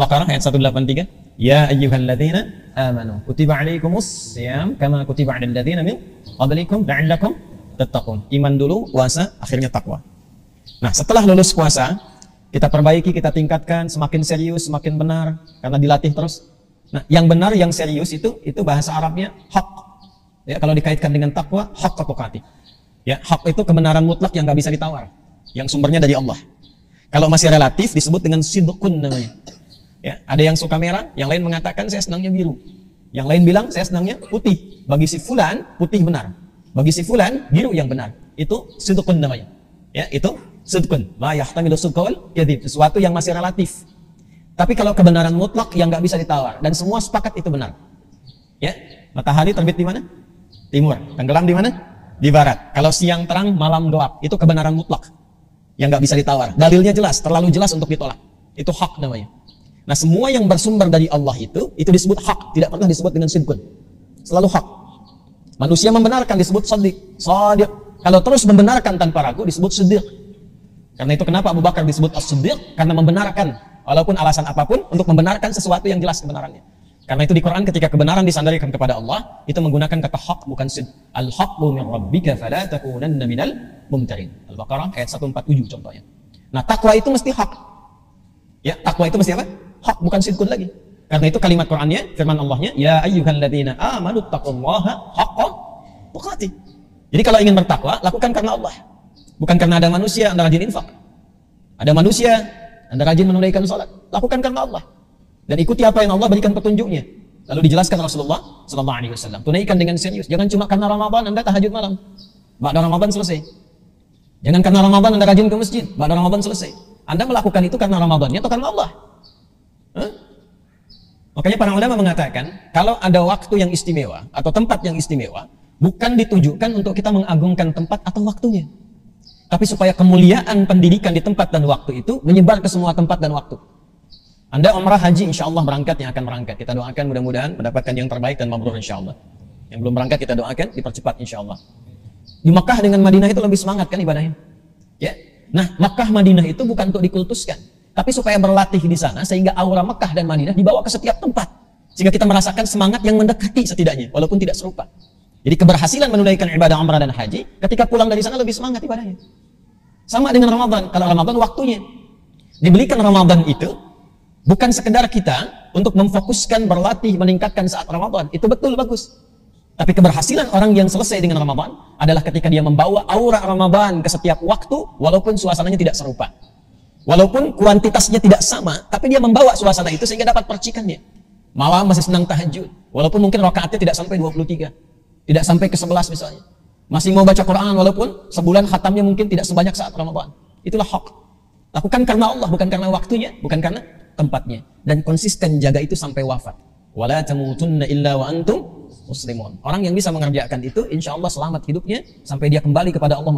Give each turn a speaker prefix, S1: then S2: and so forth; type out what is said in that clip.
S1: Al-Baqarah ayat 183. Ya ayyuhalladzina amanu kutiba alaikumus syiyam kama kutiba 'alal ladzina min qablikum la'allakum tattaqun. Iman dulu, puasa, akhirnya takwa. Nah, setelah lulus puasa, kita perbaiki, kita tingkatkan, semakin serius, semakin benar, karena dilatih terus. Nah, yang benar, yang serius itu bahasa Arabnya haq. Ya, kalau dikaitkan dengan takwa, haq tuqati. Ya, haq itu kebenaran mutlak yang nggak bisa ditawar, yang sumbernya dari Allah. Kalau masih relatif disebut dengan sidqun namanya. Ya, ada yang suka merah, yang lain mengatakan saya senangnya biru. Yang lain bilang saya senangnya putih. Bagi si fulan putih benar. Bagi si fulan biru yang benar. Itu sidqun namanya. Ya, itu sidqun. La yahtamilu sidqa wal kadzib. Sesuatu yang masih relatif. Tapi kalau kebenaran mutlak yang nggak bisa ditawar dan semua sepakat itu benar. Ya, matahari terbit di mana? Timur. Tenggelam di mana? Di barat. Kalau siang terang, malam gelap. Itu kebenaran mutlak yang nggak bisa ditawar. Dalilnya jelas, terlalu jelas untuk ditolak. Itu hak namanya. Nah, semua yang bersumber dari Allah itu disebut hak, tidak pernah disebut dengan sidqun. Selalu hak. Manusia membenarkan disebut shadiq. Kalau terus membenarkan tanpa ragu disebut siddiq. Karena itu kenapa Abu Bakar disebut as-siddiq? Karena membenarkan walaupun alasan apapun untuk membenarkan sesuatu yang jelas kebenarannya. Karena itu di Quran ketika kebenaran disandarkan kepada Allah, itu menggunakan kata hak bukan sidq. Al-haqqu min rabbika fala takunanna minal mumtarin. Al-Baqarah ayat 147 contohnya. Nah, takwa itu mesti hak. Ya, takwa itu mesti apa? Hak, bukan sidqun lagi. Karena itu kalimat Qur'annya, firman Allahnya, ya ayyuhalladzina amanu taqullaha haqqa tuqatih. Jadi kalau ingin bertakwa, lakukan karena Allah. Bukan karena ada manusia, Anda rajin infak. Ada manusia, Anda rajin menunaikan salat. Lakukan karena Allah. Dan ikuti apa yang Allah berikan petunjuknya. Lalu dijelaskan Rasulullah sallallahu alaihi wasallam. Tunaikan dengan serius. Jangan cuma karena Ramadan Anda tahajud malam. Ba'da Ramadan selesai. Jangan karena Ramadan Anda rajin ke masjid. Ba'da Ramadan selesai. Anda melakukan itu karena Ramadannya atau karena Allah? Makanya para ulama mengatakan, kalau ada waktu yang istimewa atau tempat yang istimewa, bukan ditujukan untuk kita mengagungkan tempat atau waktunya, tapi supaya kemuliaan pendidikan di tempat dan waktu itu menyebar ke semua tempat dan waktu. Anda umrah haji insya Allah berangkat, yang akan berangkat, kita doakan mudah-mudahan mendapatkan yang terbaik dan mabrur insya Allah. Yang belum berangkat kita doakan dipercepat insya Allah. Di Makkah dengan Madinah itu lebih semangat kan ibadahnya. Ya. Nah, Makkah Madinah itu bukan untuk dikultuskan, tapi supaya berlatih di sana sehingga aura Makkah dan Madinah dibawa ke setiap tempat, sehingga kita merasakan semangat yang mendekati setidaknya walaupun tidak serupa. Jadi keberhasilan menunaikan ibadah umrah dan haji ketika pulang dari sana lebih semangat ibadahnya. Sama dengan Ramadan. Kalau Ramadan waktunya dibelikan, Ramadan itu bukan sekedar kita untuk memfokuskan berlatih meningkatkan saat Ramadan, itu betul bagus. Tapi keberhasilan orang yang selesai dengan Ramadan adalah ketika dia membawa aura Ramadan ke setiap waktu walaupun suasananya tidak serupa. Walaupun kuantitasnya tidak sama, tapi dia membawa suasana itu sehingga dapat percikannya. Malam masih senang tahajud, walaupun mungkin rakaatnya tidak sampai 23, tidak sampai ke 11 misalnya. Masih mau baca Quran walaupun sebulan khatamnya mungkin tidak sebanyak saat Ramadan. Itulah hak. Lakukan karena Allah, bukan karena waktunya, bukan karena tempatnya. Dan konsisten jaga itu sampai wafat. Wala tamutunna illa wa antum muslimun. Orang yang bisa mengerjakan itu, insya Allah selamat hidupnya sampai dia kembali kepada Allah.